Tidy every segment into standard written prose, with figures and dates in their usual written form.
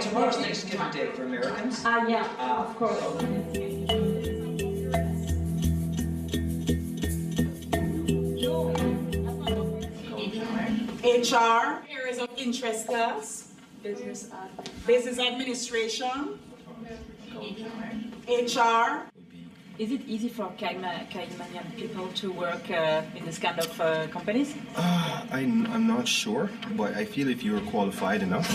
Tomorrow's Thanksgiving Day for Americans. Yeah, of course. HR, areas of interest class, business administration, HR. Is it easy for Caymanian people to work in this kind of companies? I'm not sure, but I feel if you're qualified enough,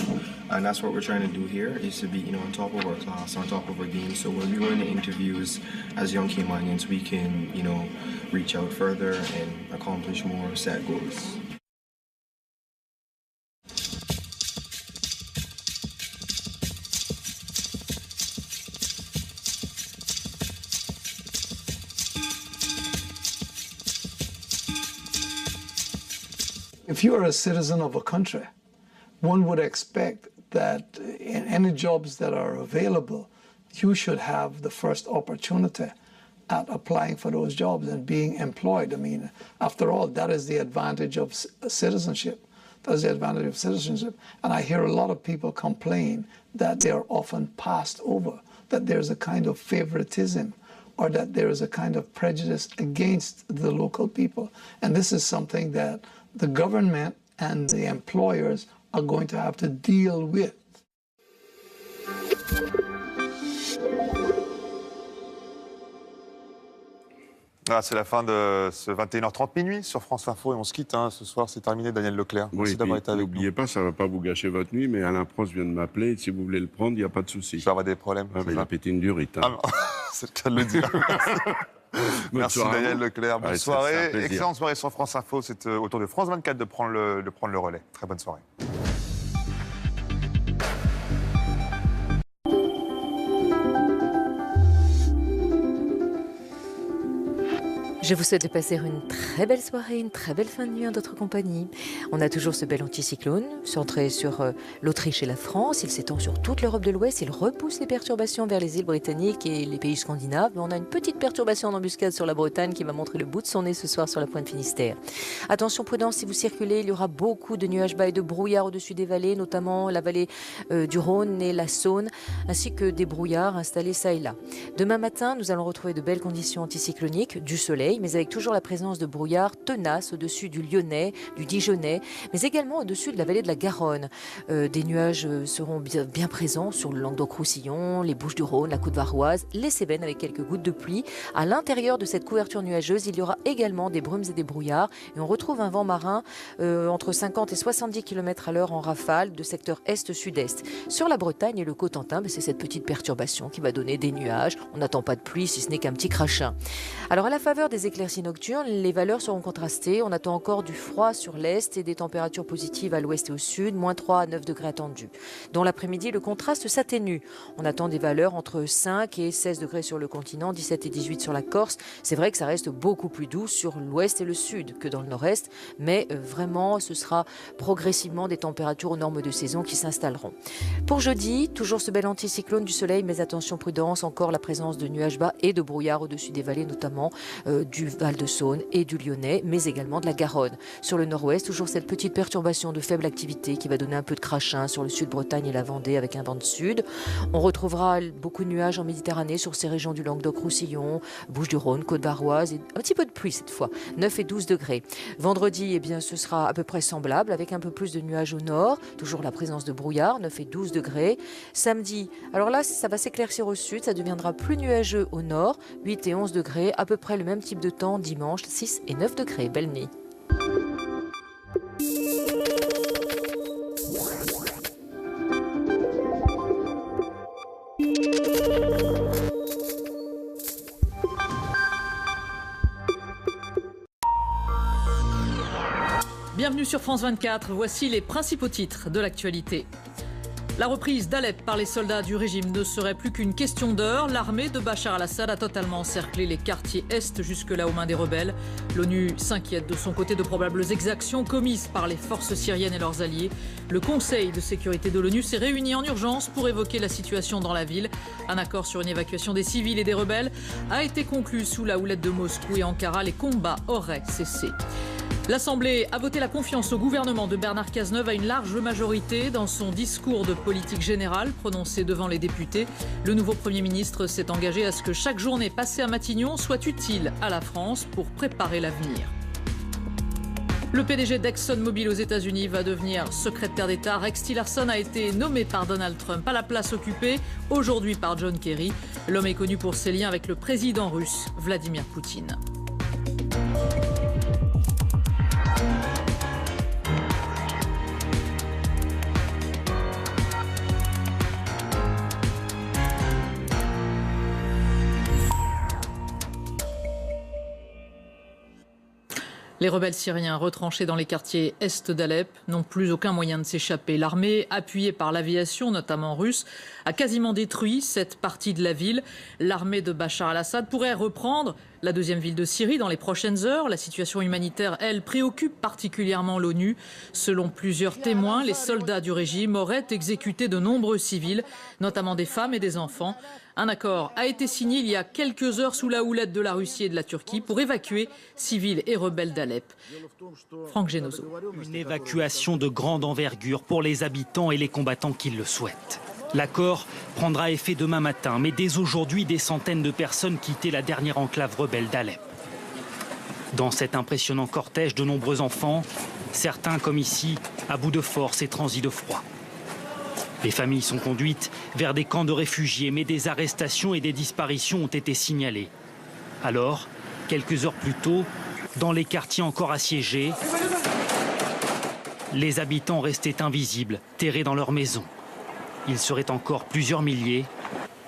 and that's what we're trying to do here, is to be, on top of our class, on top of our game. So when we go into interviews as young Caymanians, we can, reach out further and accomplish more set goals. If you're a citizen of a country, one would expect that in any jobs that are available, you should have the first opportunity at applying for those jobs and being employed. I mean, after all, that is the advantage of citizenship. That is the advantage of citizenship. And I hear a lot of people complain that they are often passed over, that there's a kind of favoritism, or that there is a kind of prejudice against the local people. And this is something that the government and the employers are going to have to deal with. Voilà, c'est la fin de ce 21h30 minuit sur France Info et on se quitte. Ce soir, c'est terminé. Daniel Leclerc, merci d'avoir été avec nous. N'oubliez pas, ça ne va pas vous gâcher votre nuit, mais Alain Prost vient de m'appeler. Si vous voulez le prendre, il n'y a pas de souci. Je vais avoir des problèmes. Il a pété une durite. Ah, c'est le cas de le dire. Merci Daniel Leclerc. Bonne soirée. Excellente soirée sur France Info. C'est au tour de France 24 de prendre le relais. Très bonne soirée. Je vous souhaite de passer une très belle soirée, une très belle fin de nuit en notre compagnie. On a toujours ce bel anticyclone centré sur l'Autriche et la France. Il s'étend sur toute l'Europe de l'Ouest. Il repousse les perturbations vers les îles britanniques et les pays scandinaves. Mais on a une petite perturbation en embuscade sur la Bretagne qui va montrer le bout de son nez ce soir sur la pointe Finistère. Attention, prudence, si vous circulez, il y aura beaucoup de nuages bas et de brouillard au-dessus des vallées, notamment la vallée du Rhône et la Saône, ainsi que des brouillards installés ça et là. Demain matin, nous allons retrouver de belles conditions anticycloniques, du soleil, mais avec toujours la présence de brouillards tenaces au-dessus du Lyonnais, du Dijonais, mais également au-dessus de la vallée de la Garonne. Des nuages seront bien présents sur le Languedoc-Roussillon, les Bouches-du-Rhône, la Côte-Varoise, les Cévennes avec quelques gouttes de pluie. À l'intérieur de cette couverture nuageuse, il y aura également des brumes et des brouillards et on retrouve un vent marin entre 50 et 70 km à l'heure en rafale de secteur est-sud-est. Sur la Bretagne et le Cotentin, c'est cette petite perturbation qui va donner des nuages. On n'attend pas de pluie si ce n'est qu'un petit crachin. Alors à la faveur des éclaircies nocturnes, les valeurs seront contrastées. On attend encore du froid sur l'est et des températures positives à l'ouest et au sud, moins 3 à 9 degrés attendus. Dans l'après-midi, le contraste s'atténue. On attend des valeurs entre 5 et 16 degrés sur le continent, 17 et 18 sur la Corse. C'est vrai que ça reste beaucoup plus doux sur l'ouest et le sud que dans le nord-est, mais vraiment, ce sera progressivement des températures aux normes de saison qui s'installeront. Pour jeudi, toujours ce bel anticyclone du soleil, mais attention, prudence, encore la présence de nuages bas et de brouillard au-dessus des vallées, notamment du Val-de-Saône et du Lyonnais, mais également de la Garonne. Sur le nord-ouest, toujours cette petite perturbation de faible activité qui va donner un peu de crachin sur le sud-Bretagne et la Vendée avec un vent de sud. On retrouvera beaucoup de nuages en Méditerranée sur ces régions du Languedoc-Roussillon, Bouches-du-Rhône, Côte-Varoise et un petit peu de pluie cette fois, 9 et 12 degrés. Vendredi, ce sera à peu près semblable avec un peu plus de nuages au nord, toujours la présence de brouillard, 9 et 12 degrés. Samedi, alors là, ça va s'éclaircir au sud, ça deviendra plus nuageux au nord, 8 et 11 degrés, à peu près le même type de temps dimanche, 6 et 9 degrés. Belle nuit. Bienvenue sur France 24, voici les principaux titres de l'actualité. La reprise d'Alep par les soldats du régime ne serait plus qu'une question d'heure. L'armée de Bachar al-Assad a totalement encerclé les quartiers est jusque-là aux mains des rebelles. L'ONU s'inquiète de son côté de probables exactions commises par les forces syriennes et leurs alliés. Le Conseil de sécurité de l'ONU s'est réuni en urgence pour évoquer la situation dans la ville. Un accord sur une évacuation des civils et des rebelles a été conclu sous la houlette de Moscou et Ankara. Les combats auraient cessé. L'Assemblée a voté la confiance au gouvernement de Bernard Cazeneuve à une large majorité. Dans son discours de politique générale prononcé devant les députés, le nouveau Premier ministre s'est engagé à ce que chaque journée passée à Matignon soit utile à la France pour préparer l'avenir. Le PDG d'ExxonMobil aux États-Unis va devenir secrétaire d'État. Rex Tillerson a été nommé par Donald Trump à la place occupée aujourd'hui par John Kerry. L'homme est connu pour ses liens avec le président russe Vladimir Poutine. Les rebelles syriens retranchés dans les quartiers est d'Alep n'ont plus aucun moyen de s'échapper. L'armée, appuyée par l'aviation, notamment russe, a quasiment détruit cette partie de la ville. L'armée de Bachar al-Assad pourrait reprendre la deuxième ville de Syrie dans les prochaines heures. La situation humanitaire, elle, préoccupe particulièrement l'ONU. Selon plusieurs témoins, les soldats du régime auraient exécuté de nombreux civils, notamment des femmes et des enfants. Un accord a été signé il y a quelques heures sous la houlette de la Russie et de la Turquie pour évacuer civils et rebelles d'Alep. Franck Genozo. Une évacuation de grande envergure pour les habitants et les combattants qui le souhaitent. L'accord prendra effet demain matin, mais dès aujourd'hui, des centaines de personnes quittaient la dernière enclave rebelle d'Alep. Dans cet impressionnant cortège, de nombreux enfants, certains comme ici, à bout de force et transis de froid. Les familles sont conduites vers des camps de réfugiés, mais des arrestations et des disparitions ont été signalées. Alors, quelques heures plus tôt, dans les quartiers encore assiégés, les habitants restaient invisibles, terrés dans leurs maisons. Ils seraient encore plusieurs milliers,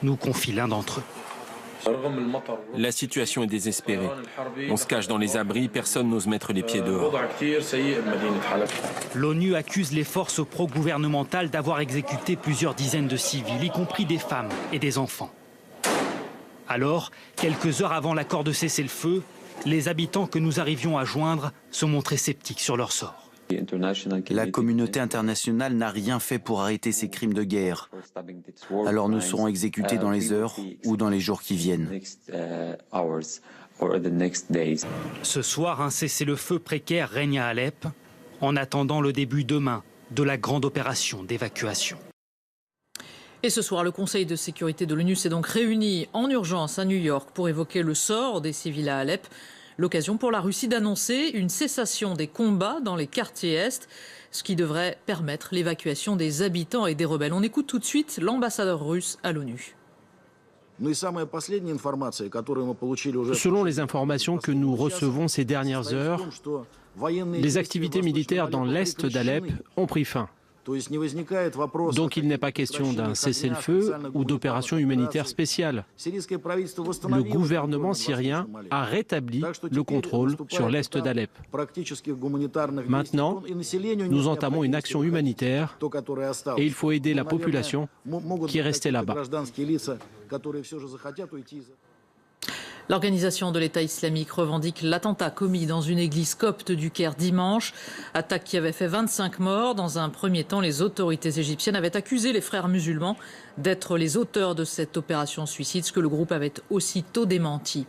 nous confie l'un d'entre eux. La situation est désespérée. On se cache dans les abris, personne n'ose mettre les pieds dehors. L'ONU accuse les forces pro-gouvernementales d'avoir exécuté plusieurs dizaines de civils, y compris des femmes et des enfants. Alors, quelques heures avant l'accord de cessez-le-feu, les habitants que nous arrivions à joindre se montraient sceptiques sur leur sort. La communauté internationale n'a rien fait pour arrêter ces crimes de guerre. Alors nous serons exécutés dans les heures ou dans les jours qui viennent. Ce soir, un cessez-le-feu précaire règne à Alep, en attendant le début demain de la grande opération d'évacuation. Et ce soir, le Conseil de sécurité de l'ONU s'est donc réuni en urgence à New York pour évoquer le sort des civils à Alep. L'occasion pour la Russie d'annoncer une cessation des combats dans les quartiers est, ce qui devrait permettre l'évacuation des habitants et des rebelles. On écoute tout de suite l'ambassadeur russe à l'ONU. Selon les informations que nous recevons ces dernières heures, les activités militaires dans l'est d'Alep ont pris fin. Donc il n'est pas question d'un cessez-le-feu ou d'opération humanitaire spéciale. Le gouvernement syrien a rétabli le contrôle sur l'est d'Alep. Maintenant, nous entamons une action humanitaire et il faut aider la population qui est restée là-bas. L'organisation de l'État islamique revendique l'attentat commis dans une église copte du Caire dimanche. Attaque qui avait fait 25 morts. Dans un premier temps, les autorités égyptiennes avaient accusé les frères musulmans d'être les auteurs de cette opération suicide, ce que le groupe avait aussitôt démenti.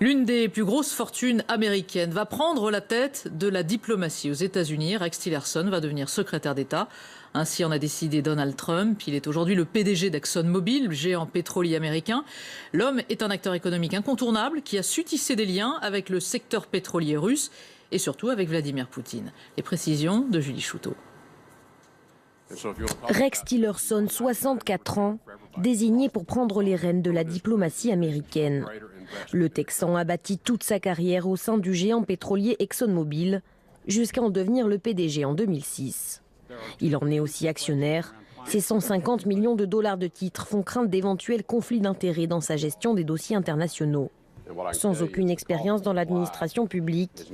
L'une des plus grosses fortunes américaines va prendre la tête de la diplomatie aux États-Unis. Rex Tillerson va devenir secrétaire d'État. Ainsi en a décidé Donald Trump. Il est aujourd'hui le PDG d'ExxonMobil, géant pétrolier américain. L'homme est un acteur économique incontournable qui a su tisser des liens avec le secteur pétrolier russe et surtout avec Vladimir Poutine. Les précisions de Julie Chouteau. Rex Tillerson, 64 ans, désigné pour prendre les rênes de la diplomatie américaine. Le Texan a bâti toute sa carrière au sein du géant pétrolier ExxonMobil, jusqu'à en devenir le PDG en 2006. Il en est aussi actionnaire. Ces 150 millions de dollars de titres font craindre d'éventuels conflits d'intérêts dans sa gestion des dossiers internationaux. Sans aucune expérience dans l'administration publique,